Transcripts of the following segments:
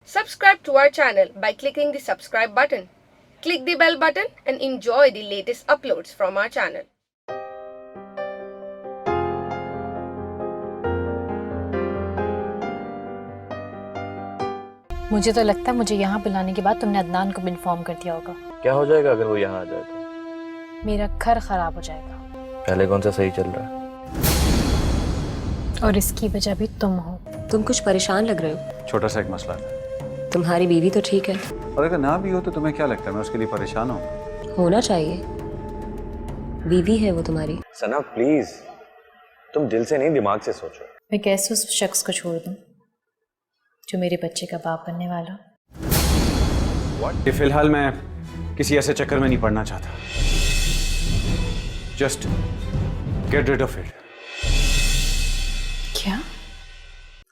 Subscribe to our channel by clicking the subscribe button. Click the bell button and enjoy the latest uploads from our channel. मुझे तो लगता है मुझे यहाँ बुलाने के बाद तुमने अदनान को इन्फॉर्म कर दिया होगा। क्या हो जाएगा अगर वो यहाँ आ जाए तो? मेरा घर खराब हो जाएगा। पहले कौन सा सही चल रहा है? और इसकी वजह भी तुम हो। तुम कुछ परेशान लग रहे हो। छोटा सा एक मसला था। तुम्हारी बीवी तो ठीक है। और अगर ना भी हो तो तुम्हें क्या लगता है मैं उसके लिए परेशान हूँ? होना चाहिए, बीवी है वो तुम्हारी। सना प्लीज, तुम दिल से नहीं दिमाग से सोचो। मैं कैसे उस शख्स को छोड़ दूँ जो मेरे बच्चे का बाप बनने वाला। ये फिलहाल मैं किसी ऐसे चक्कर में नहीं पड़ना चाहता। Just get rid of it. क्या?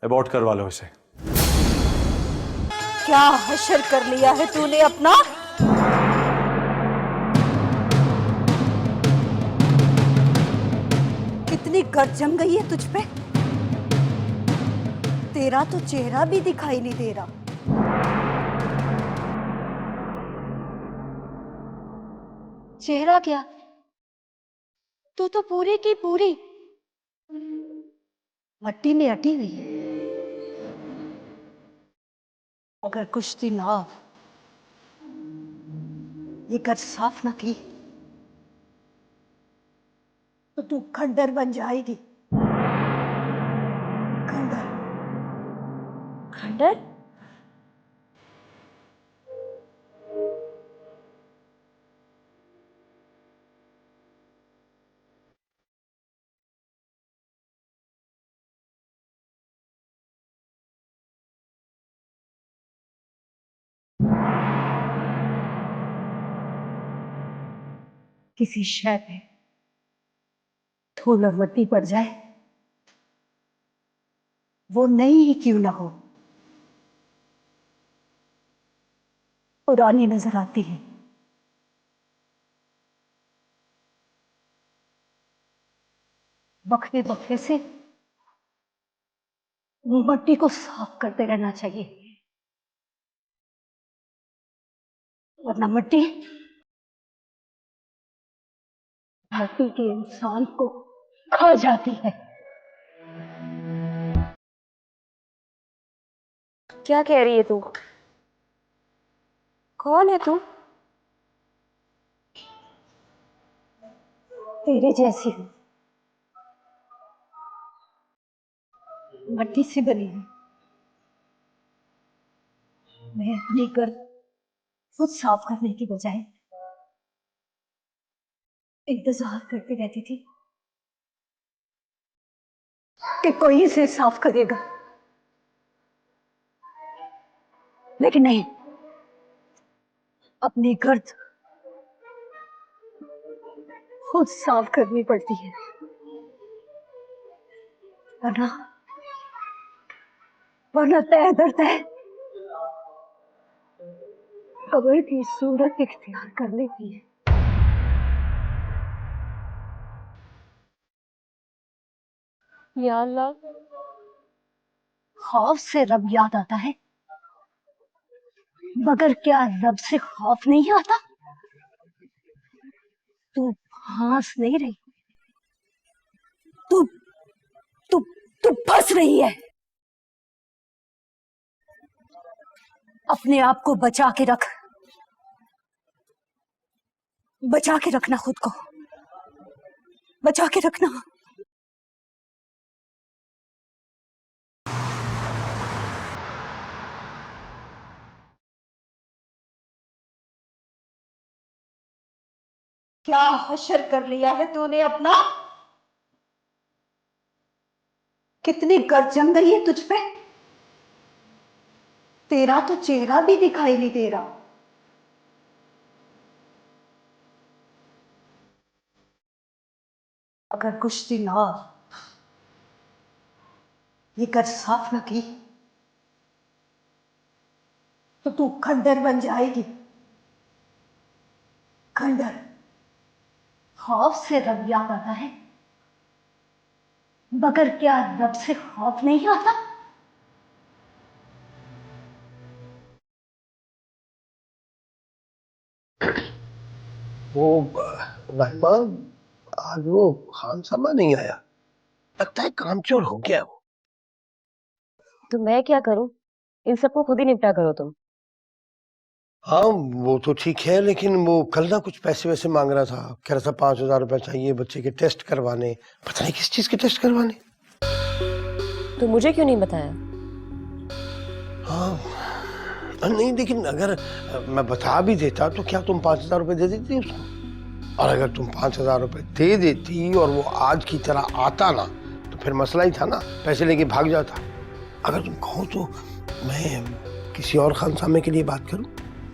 अबॉर्ट करवा लो इसे। क्या हशर कर लिया है तूने अपना? कितनी गर्द जम गई है तुझ पे। तेरा तो चेहरा भी दिखाई नहीं दे रहा। चेहरा क्या, तू तो पूरी की पूरी मट्टी में अटी हुई है। अगर कुछ दिन और ये घर साफ ना की तो तू खंडर बन जाएगी। खंडर खंडर। किसी शय पे धूल और मट्टी पड़ जाए, वो नई ही क्यों ना हो, पुरानी नजर आती है। वक्फे वक्फे से वो मट्टी को साफ करते रहना चाहिए, वरना मट्टी धरती के इंसान को खा जाती है। क्या कह रही है तू? कौन है तू? तेरे जैसी हूं, मट्टी से बनी है। मैं अपनी गर्द खुद साफ करने की बजाय इंतजार करती रहती थी कि कोई इसे साफ करेगा, लेकिन नहीं, अपनी गर्द खुद साफ करनी पड़ती है, वरना वरना तय दर तय कब्र की सूरत इख्तियार कर लेती है। या अल्लाह, खौफ से रब याद आता है, मगर क्या रब से खौफ नहीं आता? तू हंस नहीं रही, तू तू तू फंस रही है। अपने आप को बचा के रख, बचा के रखना, खुद को बचा के रखना। क्या हशर कर लिया है तूने अपना? कितनी गर्द जम गई है तुझ पे। तेरा तो चेहरा भी दिखाई नहीं दे रहा। अगर कुछ दिन और ये घर साफ न की तो तू खंडर बन जाएगी। खंडर। खौफ से रब याद आता है, मगर क्या रब से खौफ नहीं आता? वो नाइमा, आज वो खान सामा नहीं आया, लगता है कामचोर हो गया वो। तो मैं क्या करूं? इन सबको खुद ही निपटा करो तुम। हाँ वो तो ठीक है, लेकिन वो कल ना कुछ पैसे वैसे मांग रहा था, कह रहा था 5,000 रुपए चाहिए बच्चे के टेस्ट करवाने, पता नहीं किस चीज के टेस्ट करवाने। तो मुझे क्यों नहीं बताया? हाँ नहीं, लेकिन अगर मैं बता भी देता तो क्या तुम 5,000 रुपए दे देती उसको? और अगर तुम 5,000 रुपए दे देती और वो आज की तरह आता ना, तो फिर मसला ही था ना, पैसे लेके भाग जाता। अगर तुम कहो तो मैं किसी और खानसामे के लिए बात करूं।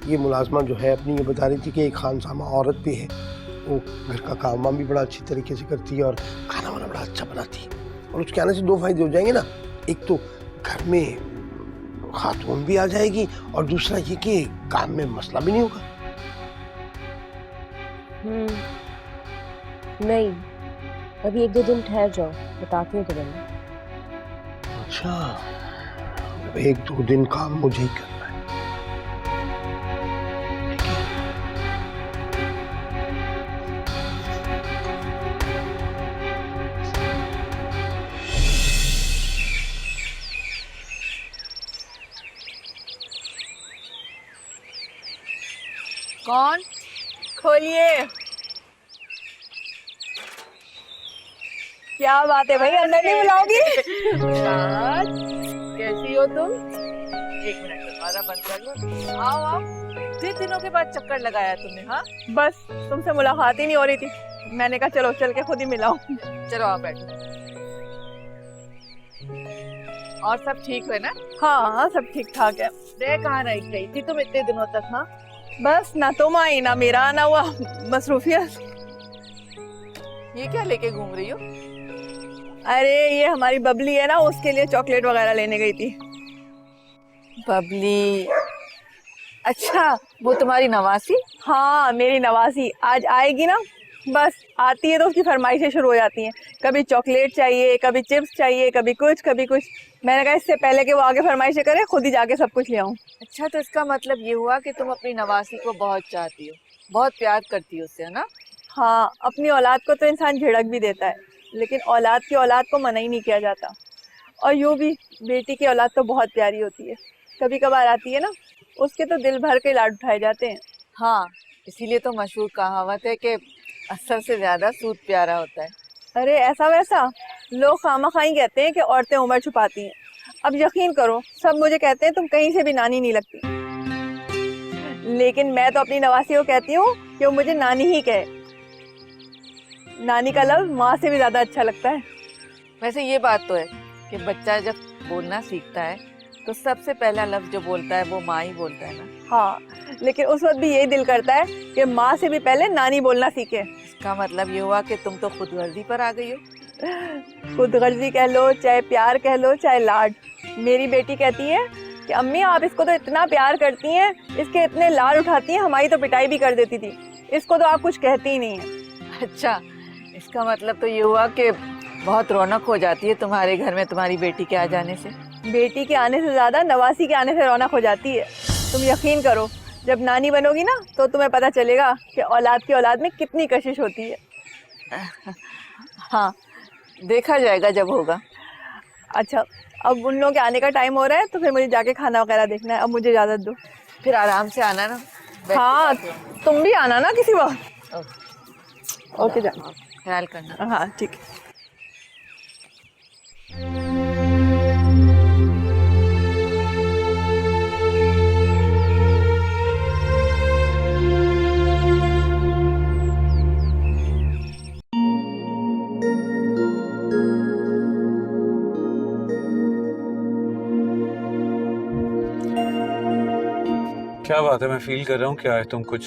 ये मुलाजमा जो है अपनी ये बता रही थी कि एक खानसामा औरत भी है, वो घर का काम वाम भी बड़ा अच्छी तरीके से करती है और खाना वाना बड़ा अच्छा बनाती है। और उसके आने से 2 फायदे हो जाएंगे ना, एक तो घर में खातून भी आ जाएगी और दूसरा ये कि काम में मसला भी नहीं होगा। नहीं, अभी 1-2 दिन ठहर जाओ, बताती हूँ तुम्हें। अच्छा, 1-2 दिन काम मुझे ही करना है। कौन? खोलिए। क्या बात है भाई, अंदर नहीं बुलाओगी? कैसी हो तुम? 1 मिनट दरवाजा बंद कर लो। आओ आओ। कितने दिनों के बाद चक्कर लगाया तुमने? हाँ बस तुमसे मुलाकात ही नहीं हो रही थी, मैंने कहा चलो चल के खुद ही मिलाऊं। चलो आप बैठो। और सब ठीक है ना? हाँ सब ठीक ठाक है। देख कहाँ रह गई थी तुम इतने दिनों तक? हाँ बस ना तुम आई ना मेरा आना हुआ, मसरूफियत। ये क्या लेके घूम रही हो? अरे ये हमारी बबली है ना, उसके लिए चॉकलेट वगैरह लेने गई थी। बबली? अच्छा, वो तुम्हारी नवासी? हाँ मेरी नवासी आज आएगी ना, बस आती है तो उसकी फरमाइशें शुरू हो जाती हैं। कभी चॉकलेट चाहिए, कभी चिप्स चाहिए, कभी कुछ कभी कुछ। मैंने कहा इससे पहले कि वो आगे फरमाइशें करे, खुद ही जाके सब कुछ ले आऊं। अच्छा, तो इसका मतलब ये हुआ कि तुम अपनी नवासी को बहुत चाहती हो, बहुत प्यार करती हो उससे, है ना? हाँ, अपनी औलाद को तो इंसान झिड़क भी देता है, लेकिन औलाद की औलाद को मना ही नहीं किया जाता। और यूँ भी बेटी की औलाद तो बहुत प्यारी होती है, कभी कभार आती है ना, उसके तो दिल भर के लाड उठाए जाते हैं। हाँ, इसीलिए तो मशहूर कहावत है कि असर से ज्यादा सूद प्यारा होता है। अरे ऐसा वैसा, लोग खामखाई कहते हैं कि औरतें उम्र छुपाती हैं। अब यकीन करो, सब मुझे कहते हैं तुम कहीं से भी नानी नहीं लगती, लेकिन मैं तो अपनी नवासी को कहती हूँ कि वो मुझे नानी ही कहे। नानी का लफ्ज़ माँ से भी ज्यादा अच्छा लगता है। वैसे ये बात तो है कि बच्चा जब बोलना सीखता है तो सबसे पहला लफ्ज जो बोलता है वो माँ ही बोलता है ना। हाँ, लेकिन उस वक्त भी यही दिल करता है कि माँ से भी पहले नानी बोलना सीखे। इसका मतलब ये हुआ कि तुम तो खुदगर्जी पर आ गई हो। खुदगर्जी कह लो, चाहे प्यार कह लो, चाहे लाड। मेरी बेटी कहती है कि अम्मी आप इसको तो इतना प्यार करती हैं, इसके इतने लाड उठाती हैं, हमारी तो पिटाई भी कर देती थी, इसको तो आप कुछ कहती ही नहीं है। अच्छा, इसका मतलब तो ये हुआ कि बहुत रौनक हो जाती है तुम्हारे घर में तुम्हारी बेटी के आ जाने से। बेटी के आने से ज्यादा नवासी के आने से रौनक हो जाती है। तुम यकीन करो, जब नानी बनोगी ना तो तुम्हें पता चलेगा कि औलाद की औलाद में कितनी कशिश होती है। हाँ, देखा जाएगा जब होगा। अच्छा, अब उन लोगों के आने का टाइम हो रहा है, तो फिर मुझे जाके खाना वगैरह देखना है। अब मुझे इजाजत दो। फिर आराम से आना ना। हाँ, तुम भी आना ना किसी वक्त। ओके जा, ख्याल करना। हाँ ठीक है। क्या बात है, मैं फील कर रहा हूँ कि आज तुम कुछ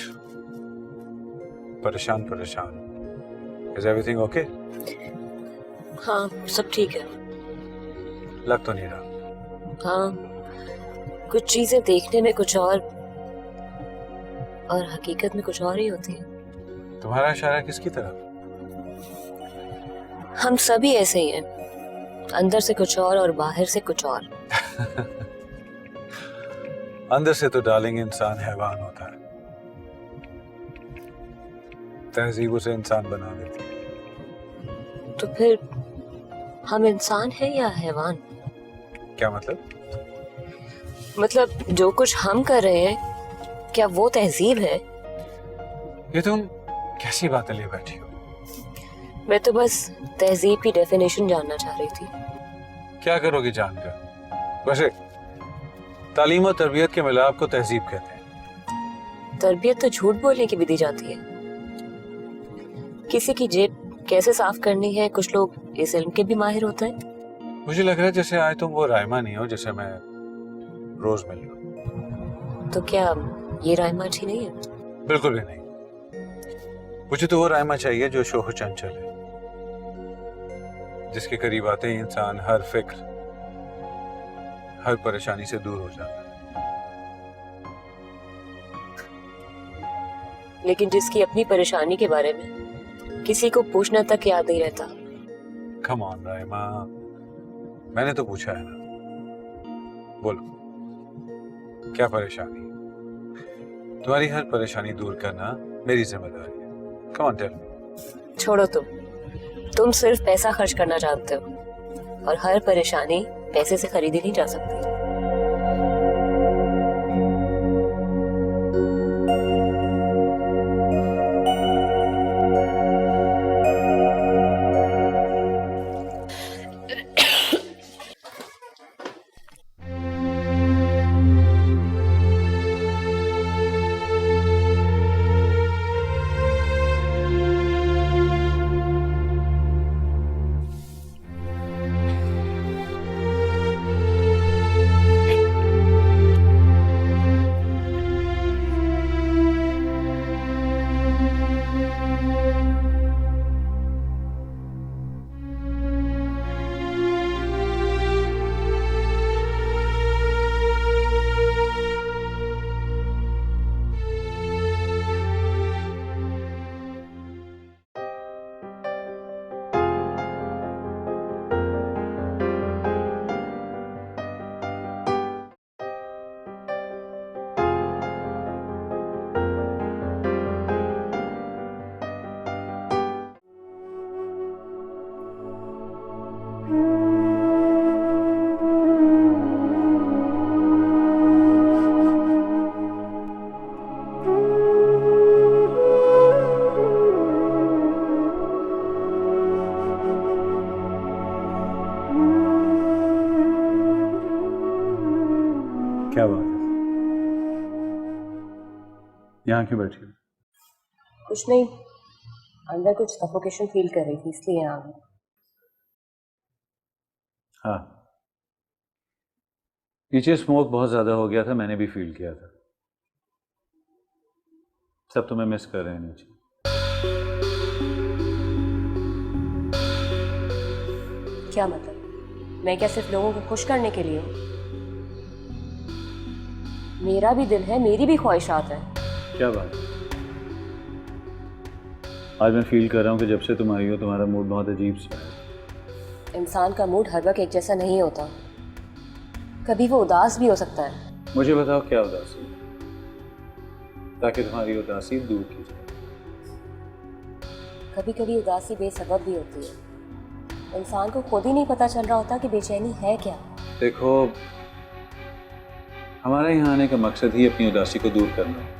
परेशान। Is everything okay? हाँ सब ठीक है। लग तो नहीं रहा। हाँ, कुछ चीजें देखने में कुछ और हकीकत में कुछ और ही होती है। तुम्हारा इशारा किसकी तरफ? हम सभी ऐसे ही हैं, अंदर से कुछ और बाहर से कुछ और। अंदर से तो डार्लिंग इंसान हैवान होता है, तहजीब उसे इंसान बना देती है। तो फिर हम इंसान हैं या हैवान? क्या मतलब? मतलब जो कुछ हम कर रहे हैं क्या वो तहजीब है? ये तुम कैसी बातें ले बैठी हो? मैं तो बस तहजीब की डेफिनेशन जानना चाह रही थी। क्या करोगी जानकर? वैसे तालीम और तरबियत के मिलाप को तहजीब कहते हैं। तरबियत तो झूठ बोलने की भी दी जाती है। किसी की जेब कैसे साफ करनी है कुछ लोग इस इल्म के भी माहिर होते हैं। मुझे लग रहा है जैसे आज तुम वो रायमा नहीं हो जिसे मैं रोज मिल रहा हूं। तो क्या ये रायमा अच्छी नहीं है? बिल्कुल भी नहीं। मुझे तो वो रायमा चाहिए जो शोह चंचल है, जिसके करीब आते ही इंसान हर फिक्र, हर परेशानी से दूर हो जाता है। लेकिन जिसकी अपनी परेशानी के बारे में किसी को पूछना तक याद नहीं रहता। कम ऑन रायमा, मैंने तो पूछा है ना। बोलो क्या परेशानी है? तुम्हारी हर परेशानी दूर करना मेरी जिम्मेदारी है। Come on tell me. छोड़ो तुम सिर्फ पैसा खर्च करना जानते हो और हर परेशानी पैसे से खरीदी नहीं जा सकती। क्या बात है? यहाँ क्यों बैठी हो? कुछ नहीं, अंदर कुछ सफोकेशन फील कर रही थी इसलिए यहाँ आ गई। हाँ, नीचे स्मोक बहुत ज्यादा हो गया था, मैंने भी फील किया था। सब तुम्हें मिस कर रहे हैं नीचे। क्या मतलब? मैं क्या सिर्फ लोगों को खुश करने के लिए हूँ? मेरा भी दिल है, मेरी भी ख्वाहिशात है। क्या बात है? आज मैं फील कर रहा हूँ कि जब से तुम आई हो तुम्हारा मूड बहुत अजीब सा है। इंसान का मूड हर वक्त एक जैसा नहीं होता, कभी वो उदास भी हो सकता है। मुझे बताओ क्या उदासी, ताकि तुम्हारी उदासी दूर की जाए। कभी कभी उदासी बेसबब भी होती है, इंसान को खुद ही नहीं पता चल रहा होता कि बेचैनी है क्या। देखो, हमारे यहाँ आने का मकसद ही अपनी उदासी को दूर करना है।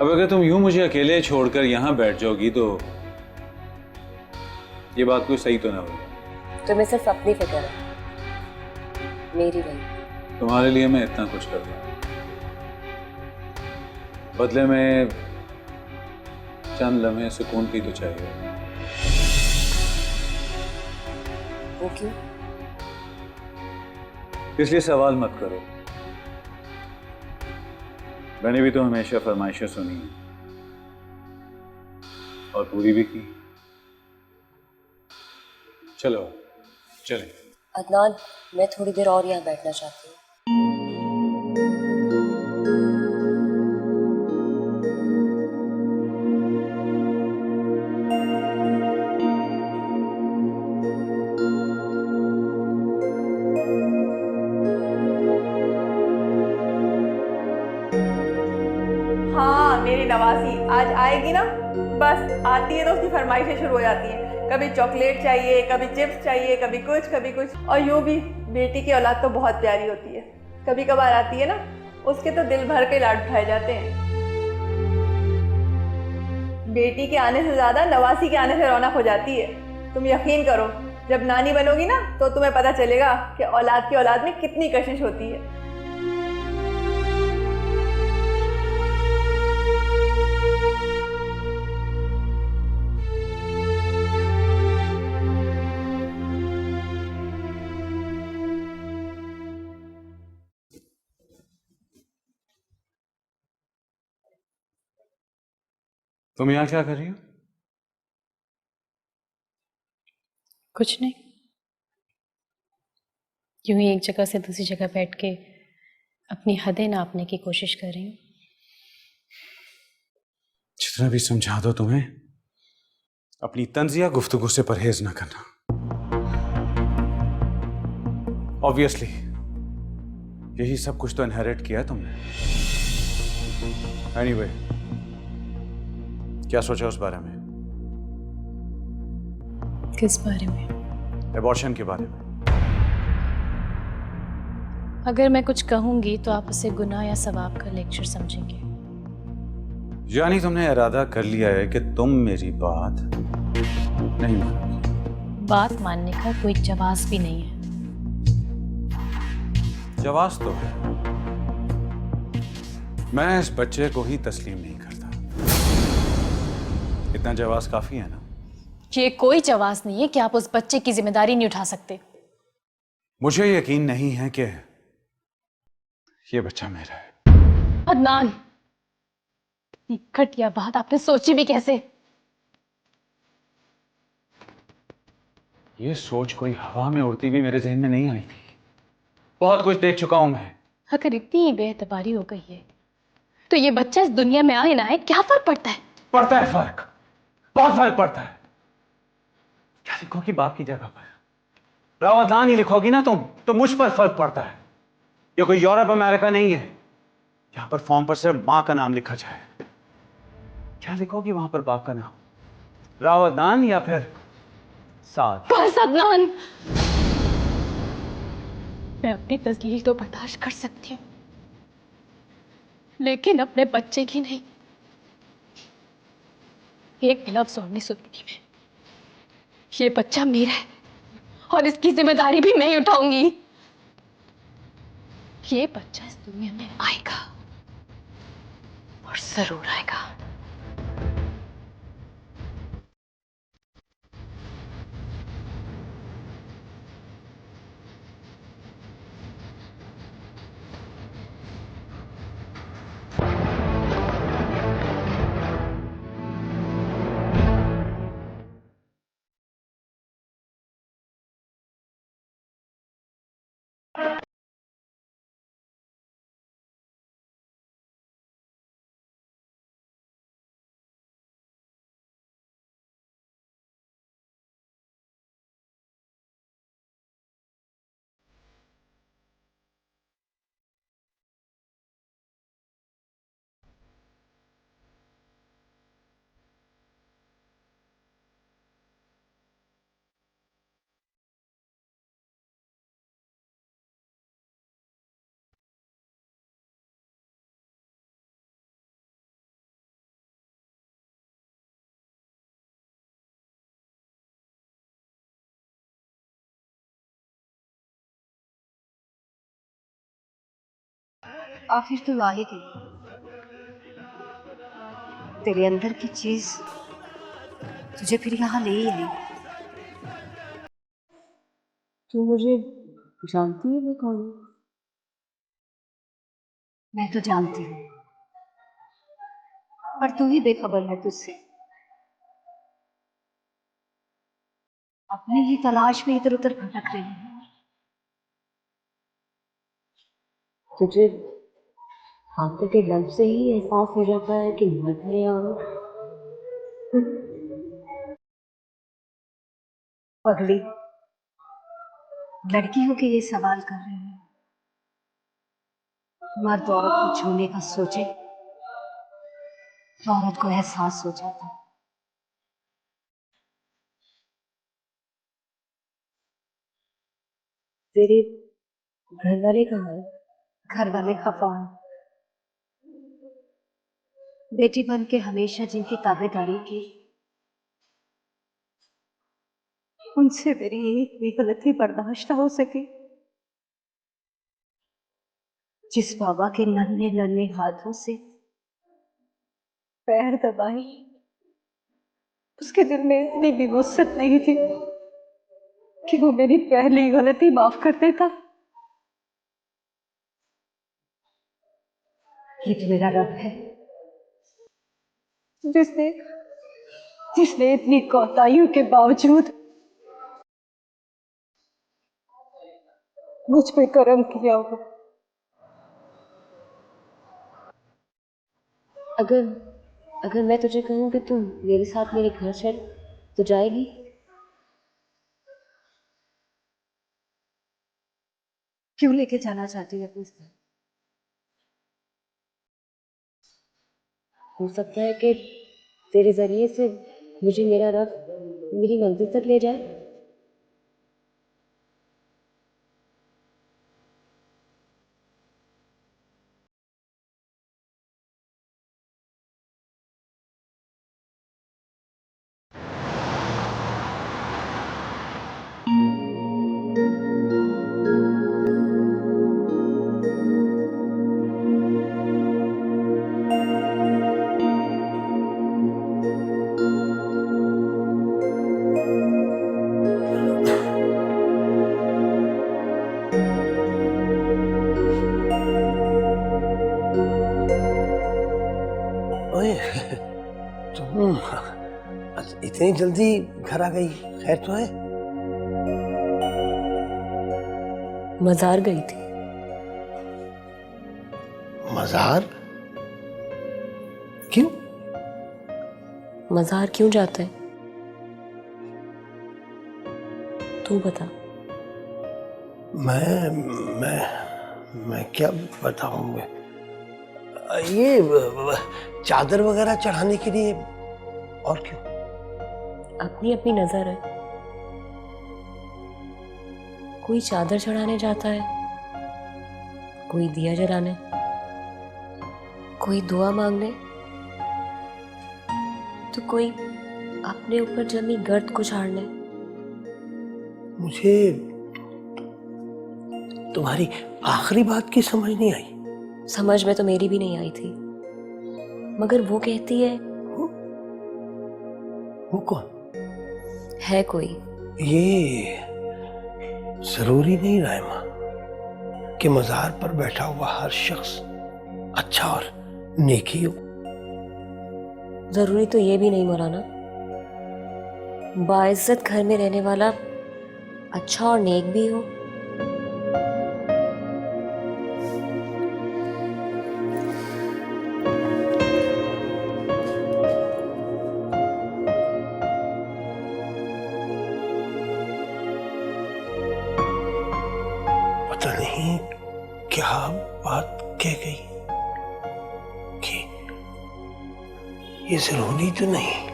अब अगर तुम यूं मुझे अकेले छोड़कर यहाँ बैठ जाओगी तो ये बात कोई सही तो ना होगी। तुम्हें सिर्फ अपनी फिक्र है, मेरी नहीं। तुम्हारे लिए मैं इतना कुछ कर रहा हूँ, बदले में चंद लम्हे सुकून की तो चाहिए। वो क्यों? इसलिए सवाल मत करो। मैंने भी तो हमेशा फरमाइशें सुनी हैं और पूरी भी की। चलो चलें। अदनान, मैं थोड़ी देर और यहाँ बैठना चाहती हूँ। मेरी नवासी आज आएगी ना, बस आती है तो उसकी फरमाइशें शुरू हो जाती हैं। कभी चॉकलेट चाहिए, कभी चिप्स चाहिए, कभी कुछ। और यूँ भी बेटी की औलाद तो बहुत प्यारी होती है, कभी कभार आती है ना, उसके तो दिल भर के लाड उठाए जाते हैं। बेटी के आने से ज़्यादा नवासी के आने से रौनक हो जाती है। तुम यकीन करो, जब नानी बनोगी ना तो तुम्हें पता चलेगा कि औलाद की औलाद में कितनी कशिश होती है। तुम यहाँ क्या कर रही हो? कुछ नहीं, यूं ही एक जगह से दूसरी जगह बैठ के अपनी हदें नापने की कोशिश कर रही हूँ। जितना भी समझा दो तुम्हें, अपनी तंजिया गुफ्तगू से परहेज ना करना। ऑब्वियसली यही सब कुछ तो इनहेरिट किया है तुमने। एनीवे, क्या सोचा उस बारे में? किस बारे में? एबॉर्शन के बारे में। अगर मैं कुछ कहूंगी तो आप उसे गुनाह या सवाब का लेक्चर समझेंगे। यानी तुमने इरादा कर लिया है कि तुम मेरी बात नहीं मानोगी। बात मानने का कोई जवाब भी नहीं है। जवाब तो है, मैं इस बच्चे को ही तस्लीम नहीं करता। इतना जवाब काफी है ना? ये कोई जवाब नहीं है कि आप उस बच्चे की जिम्मेदारी नहीं उठा सकते। मुझे यकीन नहीं है कि ये बच्चा मेरा है। अदनान, इतनी घटिया बात आपने सोची भी कैसे? ये सोच कोई हवा में उड़ती हुई मेरे जहन में नहीं आई थी। बहुत कुछ देख चुका हूं मैं। अगर इतनी बेएतबारी हो गई है तो ये बच्चा इस दुनिया में आए ना आए, क्या फर्क पड़ता है? पड़ता है फर्क, बहुत फर्क पड़ता है। क्या लिखोगी बाप की जगह पर? रावदान ही लिखोगी ना तुम, तो मुझ पर फर्क पड़ता है। ये कोई यूरोप अमेरिका नहीं है जहां पर फॉर्म पर सिर्फ मां का नाम लिखा जाए। क्या लिखोगी वहां पर बाप का नाम? रावदान या फिर साद? बस अदनान, मैं अपनी तस्लील तो बर्दाश्त कर सकती हूँ, लेकिन अपने बच्चे की नहीं। एक लफ्ज और नहीं सुनूंगी मैं। ये बच्चा मेरा है और इसकी जिम्मेदारी भी मैं ही उठाऊंगी। ये बच्चा इस दुनिया में आएगा और जरूर आएगा। आखिर तू आ ही गई। तेरे अंदर की चीज तुझे फिर यहाँ ले ही आई। तू मुझे जानती है मैं कौन हूँ? मैं तो जानती हूँ, पर तू ही बेखबर है तुझसे। अपनी ही तलाश में इधर उधर भटक रही है। तुझे हाथों के लफ्ज से ही एहसास हो जाता है कि मर्द है और पगली लड़की हो के ये सवाल कर रहे हैं। मर्द औरत को छूने का सोचे तो औरत को एहसास हो जाता है। तेरे घर वाले कहाँ है? घर वाले खफा हैं। बेटी बन के हमेशा जिनकी ताबेदारी की, उनसे मेरी एक भी गलती बर्दाश्त ना हो सकी। जिस बाबा के नन्हे नन्हे हाथों से पैर दबाए, उसके दिल में इतनी भी वसअत नहीं थी कि वो मेरी पहली गलती माफ कर देता। ये तो मेरा रब है, जिसने जिसने इतनी कोताहियों के बावजूद मुझ पे करम किया हो। अगर अगर मैं तुझे कहूँ कि तुम मेरे साथ मेरे घर चल, तो जाएगी? क्यों लेके जाना चाहती है अपने साथ? हो सकता है कि तेरे जरिए से मुझे मेरा रब मेरी मंजिल तक ले जाए। ओए, तुम इतनी जल्दी घर आ गई? खैर तो है? मजार गई थी। मजार? क्यों? मजार क्यों जाता है? तू बता। मैं क्या बताऊं? ये चादर वगैरह चढ़ाने के लिए। और क्यों? अपनी अपनी नजर है। कोई चादर चढ़ाने जाता है, कोई दिया जलाने, कोई दुआ मांगने, तो कोई अपने ऊपर जमी गर्द को झाड़ने। मुझे तुम्हारी आखिरी बात की समझ नहीं आई। समझ में तो मेरी भी नहीं आई थी, मगर वो कहती है। वो कौन है? कोई। ये जरूरी नहीं रायमा कि मजार पर बैठा हुआ हर शख्स अच्छा और नेकी हो। जरूरी तो ये भी नहीं मौलाना, बाइज्जत घर में रहने वाला अच्छा और नेक भी हो। पता नहीं क्या बात कह गई कि ये जरूरी तो नहीं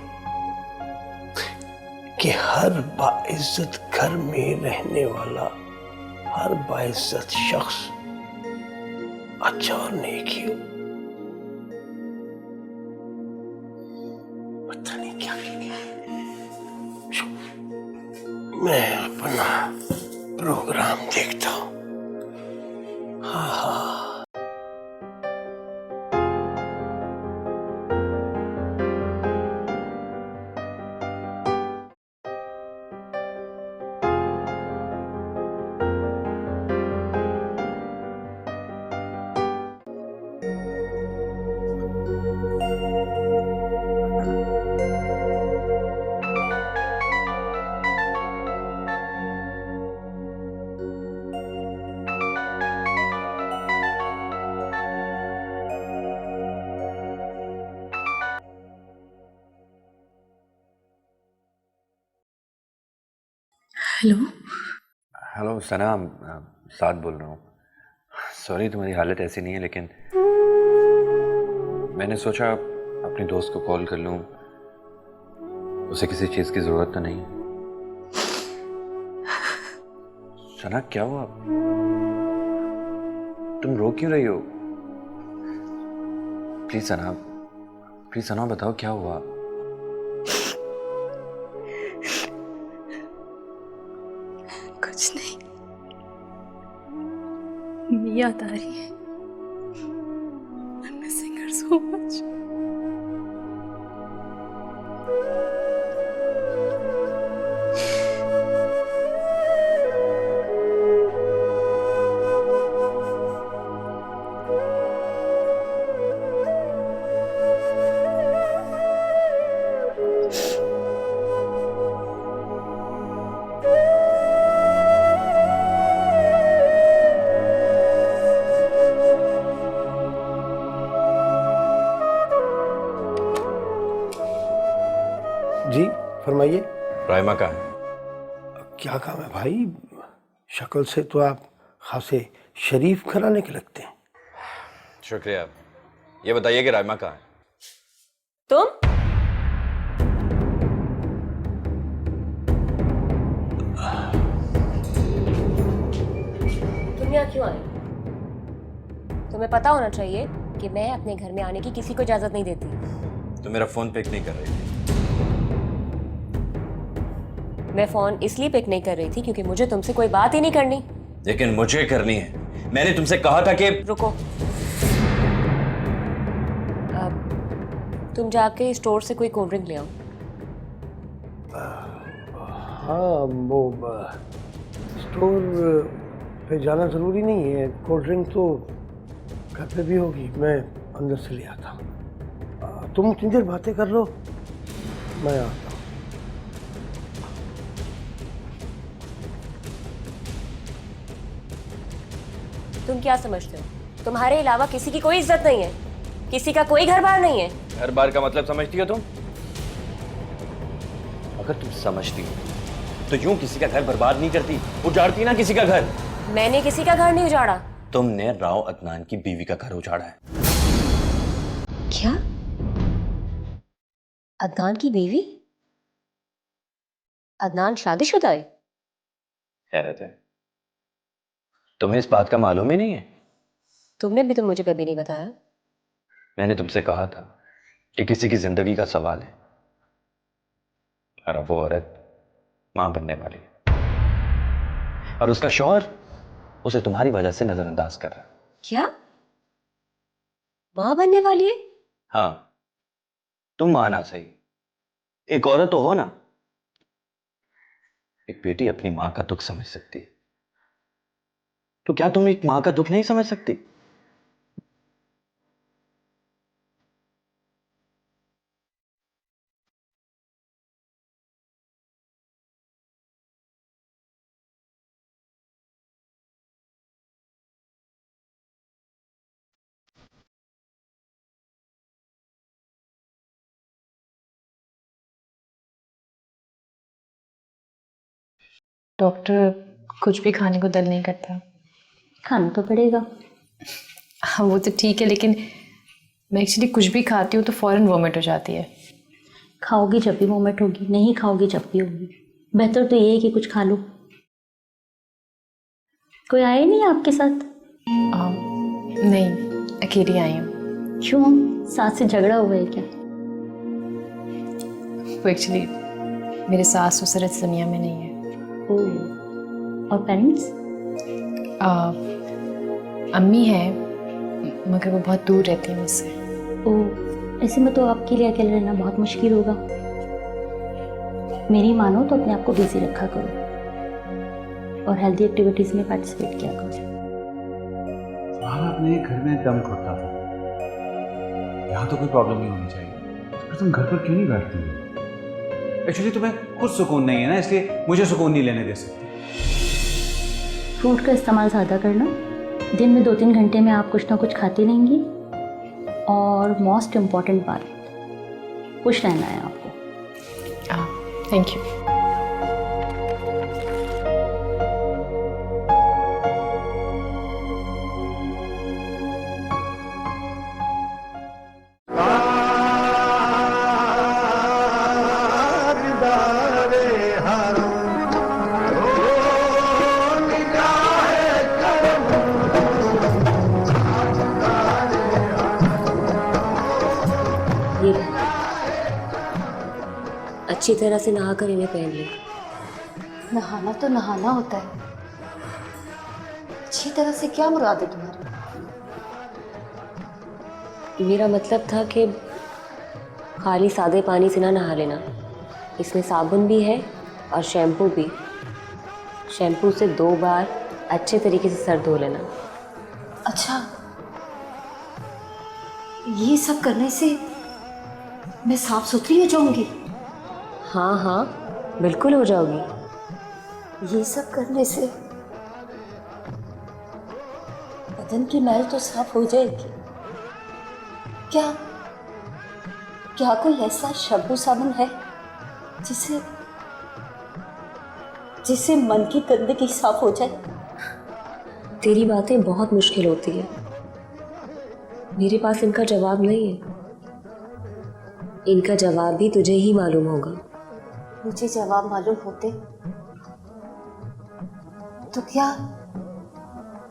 कि हर बाइज्जत घर में रहने वाला हर बाइज्जत शख्स अच्छा और नेक ही हो। पता नहीं क्या मैं अपना प्रोग्राम देखता हूँ। हाँ हाँ। हेलो। हेलो सना, साद बोल रहा हूँ। सॉरी तुम्हारी हालत ऐसी नहीं है, लेकिन मैंने सोचा अपने दोस्त को कॉल कर लूं, उसे किसी चीज की जरूरत तो नहीं? सना क्या हुआ? तुम रो क्यों रही हो? प्लीज सना बताओ क्या हुआ? कुछ नहीं, याद आ रही है। I'm missing her so much. जी फरमाइए। राइमा कहाँ है? क्या काम है भाई? शक्ल से तो आप खासे शरीफ घराने के लगते हैं। शुक्रिया। ये बताइए कि राइमा कहाँ है? तुम यहाँ क्यों आए? तुम्हें पता होना चाहिए कि मैं अपने घर में आने की किसी को इजाजत नहीं देती। तो मेरा फोन पिक नहीं कर रही थी। मैं फोन इसलिए पिक नहीं कर रही थी क्योंकि मुझे तुमसे कोई बात ही नहीं करनी। लेकिन मुझे करनी है। मैंने तुमसे कहा था कि रुको। अब तुम जाके स्टोर से कोई कोल्ड ड्रिंक ले आओ। हाँ वो स्टोर पे जाना ज़रूरी नहीं है, कोल्ड ड्रिंक तो घर पे भी होगी, मैं अंदर से ले आता हूँ। तुम उतनी देर बातें कर लो, मैं आता हूँ। तुम क्या समझते हो? तुम्हारे अलावा किसी की कोई इज्जत नहीं है, किसी का कोई घर बार नहीं है। हर बार का मतलब समझती हो तुम? अगर तुम समझती हो तो यूं किसी का घर बर्बाद नहीं करती, उजाड़ती ना किसी का घर। मैंने किसी का घर नहीं उजाड़ा। तुमने राव अदनान की बीवी का घर उजाड़ा है। क्या? अदनान की बीवी? अदनान शादीशुदा है? हैरत है, तुम्हें इस बात का मालूम ही नहीं है? तुमने भी तो मुझे कभी नहीं बताया। मैंने तुमसे कहा था कि किसी की जिंदगी का सवाल है और अब वो औरत मां बनने वाली है और उसका शौहर उसे तुम्हारी वजह से नजरअंदाज कर रहा है। क्या? मां बनने वाली है? हाँ, तुम माना सही, एक औरत तो हो ना। एक बेटी अपनी मां का दुख समझ सकती है, तो क्या तुम एक मां का दुख नहीं समझ सकती? डॉक्टर, कुछ भी खाने को दिल नहीं करता। खाना तो पड़ेगा। हाँ वो तो ठीक है, लेकिन मैं एक्चुअली कुछ भी खाती हूँ तो फौरन वॉमिट हो जाती है। खाओगी जब भी वोमिट होगी, नहीं खाओगी जब भी होगी। बेहतर तो ये है कि कुछ खा लो। कोई आया नहीं आपके साथ? नहीं, अकेली आई हूँ। क्यों, सास से झगड़ा हुआ है क्या? वो एक्चुअली मेरे सास ससुर इस दुनिया में नहीं है। ओह, और पेरेंट्स? अम्मी है मगर वो बहुत दूर रहती है मुझसे। ओह, ऐसे में तो आपके लिए अकेले रहना बहुत मुश्किल होगा। मेरी मानो तो अपने आप को बिजी रखा करो और हेल्दी एक्टिविटीज में पार्टिसिपेट किया करो। तुम्हारा अपने घर में दम घुटता था, यहाँ तो कोई प्रॉब्लम नहीं होनी चाहिए। तो तुम घर पर क्यों नहीं बैठती हो? एक्चुअली तुम्हें खुद सुकून नहीं है ना, इसलिए मुझे सुकून नहीं लेने दे सकती। फ्रूट का इस्तेमाल ज़्यादा करना, दिन में 2-3 घंटे में आप कुछ ना कुछ खाती रहेंगी। और मोस्ट इम्पॉर्टेंट बात, खुश रहना है आपको। Thank you. अच्छी तरह से नहा कर इन्हें पहन ले। नहाना तो नहाना होता है, अच्छी तरह से क्या मुराद है तुम्हारी? मेरा मतलब था कि खाली सादे पानी से ना नहा लेना, इसमें साबुन भी है और शैम्पू भी। शैम्पू से 2 बार अच्छे तरीके से सर धो लेना। अच्छा, ये सब करने से मैं साफ सुथरी हो जाऊंगी? हाँ हाँ, बिल्कुल हो जाओगी। ये सब करने से बदन की मैल तो साफ हो जाएगी। क्या क्या कोई ऐसा शैम्पू साबुन है जिसे जिससे मन की गंदगी साफ हो जाए? तेरी बातें बहुत मुश्किल होती है, मेरे पास इनका जवाब नहीं है। इनका जवाब भी तुझे ही मालूम होगा। मुझे जवाब मालूम होते तो क्या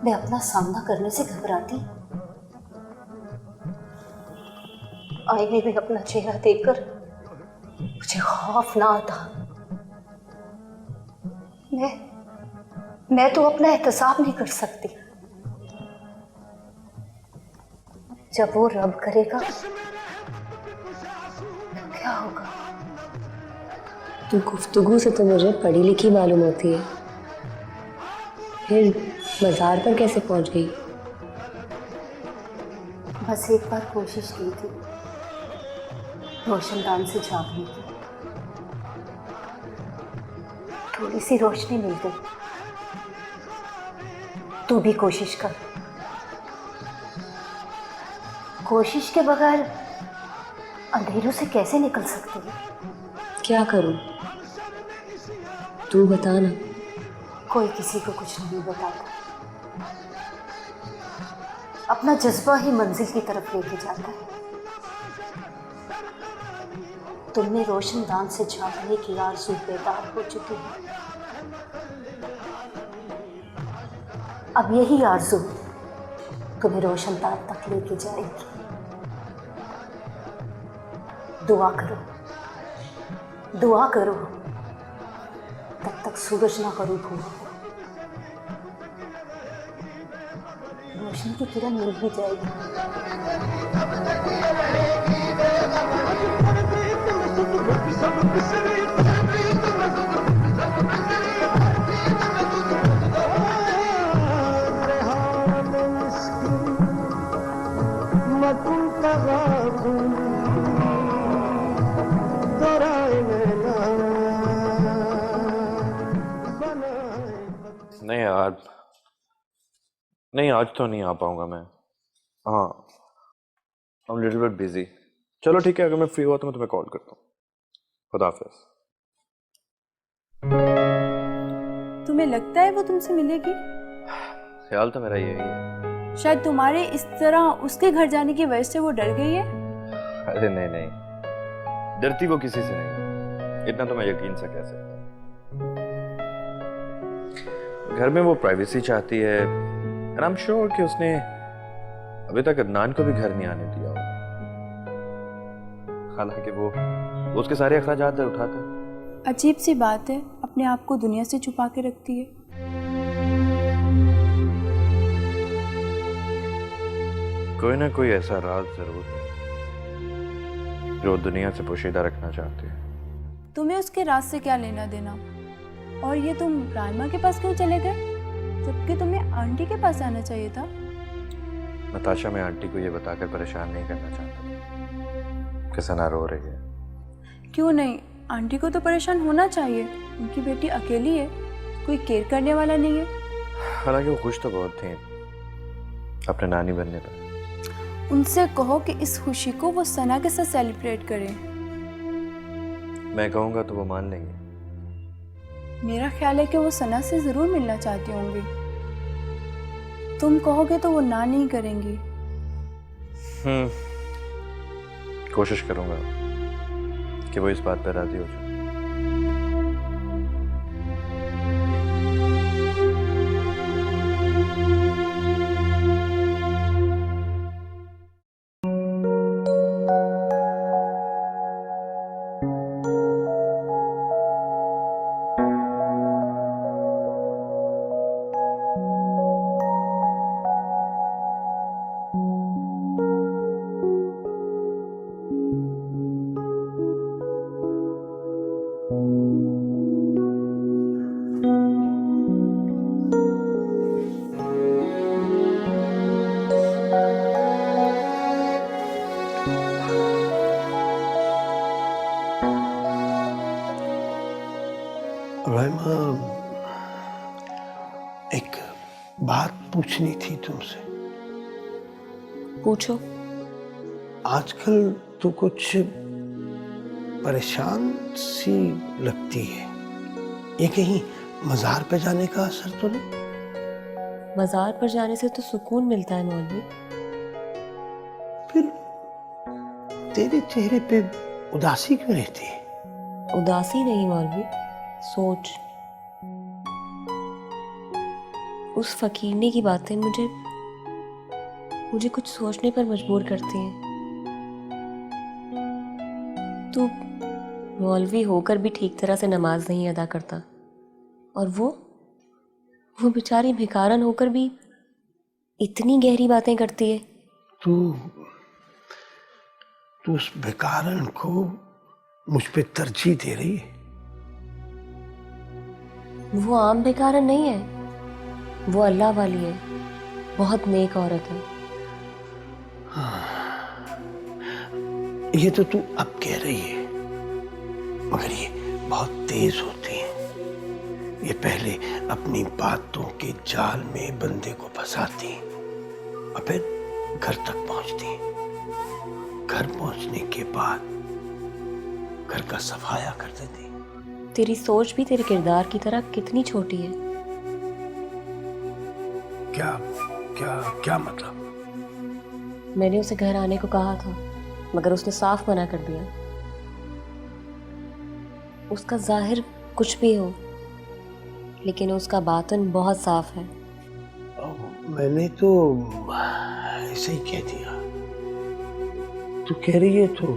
मैं अपना सामना करने से घबराती? आईने में अपना चेहरा देखकर मुझे खौफ ना आता। मैं तो अपना एहतसाब नहीं कर सकती। जब वो रब करेगा तो क्या होगा? तू गुफ्तगू से तो मुझे पढ़ी लिखी मालूम होती है, फिर मज़ार पर कैसे पहुंच गई? बस एक बार कोशिश की थी रोशनदान से झांकने की, थोड़ी सी रोशनी मिल गई। तू भी कोशिश कर। कोशिश के बगैर अंधेरों से कैसे निकल सकती है? क्या करूं? तू बता ना। कोई किसी को कुछ नहीं बताता, अपना जज्बा ही मंजिल की तरफ लेके जाता है। तुमने रोशनदान से झांकने की आरज़ू बेदार हो चुकी है। अब यही आरज़ू तुम्हें रोशनदान तक लेके जाएगी। दुआ करो, दुआ करो, तब तक सूरज ना करो घूम। रोशनी की किरण मिल ही जाएगी। नहीं यार, नहीं आज तो नहीं आ पाऊंगा मैं। हाँ, I'm little bit busy। चलो ठीक है, अगर मैं फ्री हुआ तो मैं तुम्हें कॉल करता हूँ। खुदा हाफिज़। तुम्हें लगता है वो तुमसे मिलेगी? ख्याल तो मेरा यही है। शायद तुम्हारे इस तरह उसके घर जाने की वजह से वो डर गई है। अरे नहीं नहीं, डरती वो किसी से नहीं, इतना तो मैं यकीन से कह सकता हूँ। घर में वो प्राइवेसी चाहती है, and I'm sure कि उसने अभी तक अदनान को भी घर नहीं आने दिया होगा। हालांकि वो उसके सारे अखराजात उठाता है। अजीब सी बात है, अपने आप को दुनिया से छुपा के रखती है। कोई ना कोई ऐसा राज जरूर है जो दुनिया से पोशीदा रखना चाहते हैं। तुम्हें उसके राज से क्या लेना देना? और ये तुम राइमा के पास क्यों चले गए, जबकि तुम्हें आंटी के पास आना चाहिए था? नताशा, मैं आंटी को ये बताकर परेशान नहीं करना चाहता कि सना रो रही है। क्यों नहीं, आंटी को तो परेशान होना चाहिए। उनकी बेटी अकेली है, कोई केयर करने वाला नहीं है। हालांकि वो खुश तो बहुत थी अपने नानी बनने पर। उनसे कहो कि इस खुशी को वो सना के साथ सेलिब्रेट करें। मैं कहूँगा तो वो मान लेंगे। मेरा ख्याल है कि वो सना से जरूर मिलना चाहती होंगी। तुम कहोगे तो वो ना नहीं करेंगी। कोशिश करूंगा कि वो इस बात पर राजी हो जाए। पूछनी थी तुमसे। पूछो। आजकल तो कुछ परेशान सी लगती है। ये कहीं मजार पे जाने का असर तो नहीं? मजार पर जाने से तो सुकून मिलता है मौलवी। फिर तेरे चेहरे पे उदासी क्यों रहती है? उदासी नहीं मौलवी, सोच। उस फकीरने की बातें मुझे कुछ सोचने पर मजबूर करती हैं। तू मौलवी होकर भी ठीक तरह से नमाज नहीं अदा करता, और वो बेचारी भिखारन होकर भी इतनी गहरी बातें करती है। तू उस भिखारन को मुझ पे तरजीह दे रही है? वो आम भिखारन नहीं है, वो अल्लाह वाली है, बहुत नेक औरत है। ये तो तू अब कह रही है, मगर ये बहुत तेज होती है। ये पहले अपनी बातों के जाल में बंदे को फंसाती और फिर घर तक पहुंचती। घर पहुंचने के बाद घर का सफाया कर देती। तेरी सोच भी तेरे किरदार की तरह कितनी छोटी है। क्या क्या क्या मतलब? मैंने उसे घर आने को कहा था, मगर उसने साफ मना कर दिया। उसका जाहिर कुछ भी हो, लेकिन उसका बातन बहुत साफ है। मैंने तो ऐसे ही कह दिया। तू कह रही है तो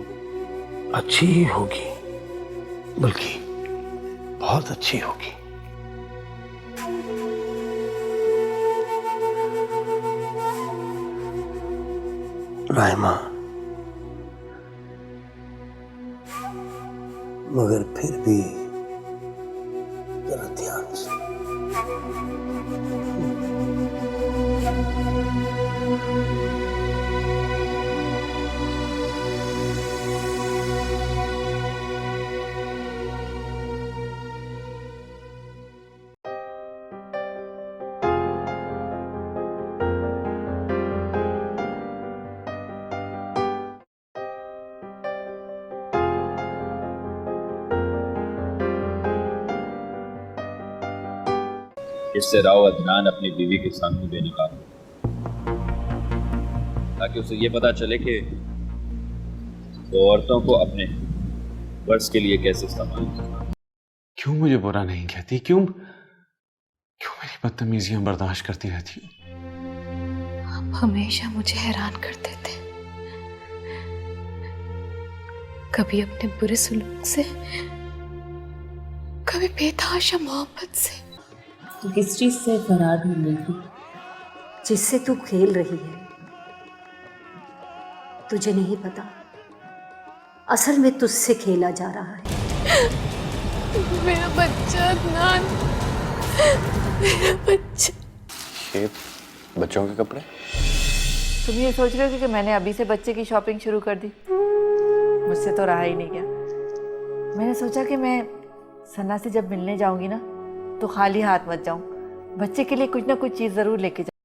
अच्छी ही होगी, बल्कि बहुत अच्छी होगी। राइमा, मगर फिर भी जरा ध्यान से। इससे राव अदनान अपनी बीवी के सामने बेनकाब हो, ताकि उसे ये पता चले कि वो औरतों को अपने वर्ष के लिए कैसे इस्तेमाल करता। क्यों मुझे बुरा नहीं कहती? क्यों मेरी बदतमीजियां बर्दाश्त करती रहती हो? आप हमेशा मुझे हैरान करते थे, कभी अपने बुरे सलूक से, कभी बेतहाशा मोहब्बत से। तू किस चीज से फरार ढूंढ रही थी? जिससे तू खेल रही है। तुझे नहीं पता, असल में तुझसे खेला जा रहा है। मेरा बच्चा अदनान, मेरा बच्चा। ये बच्चों के कपड़े? तुम ये सोच रहे हो कि मैंने अभी से बच्चे की शॉपिंग शुरू कर दी? मुझसे तो रहा ही नहीं गया। मैंने सोचा कि मैं सना से जब मिलने जाऊंगी ना, तो खाली हाथ मत जाऊं, बच्चे के लिए कुछ ना कुछ चीज़ ज़रूर लेके जाऊं।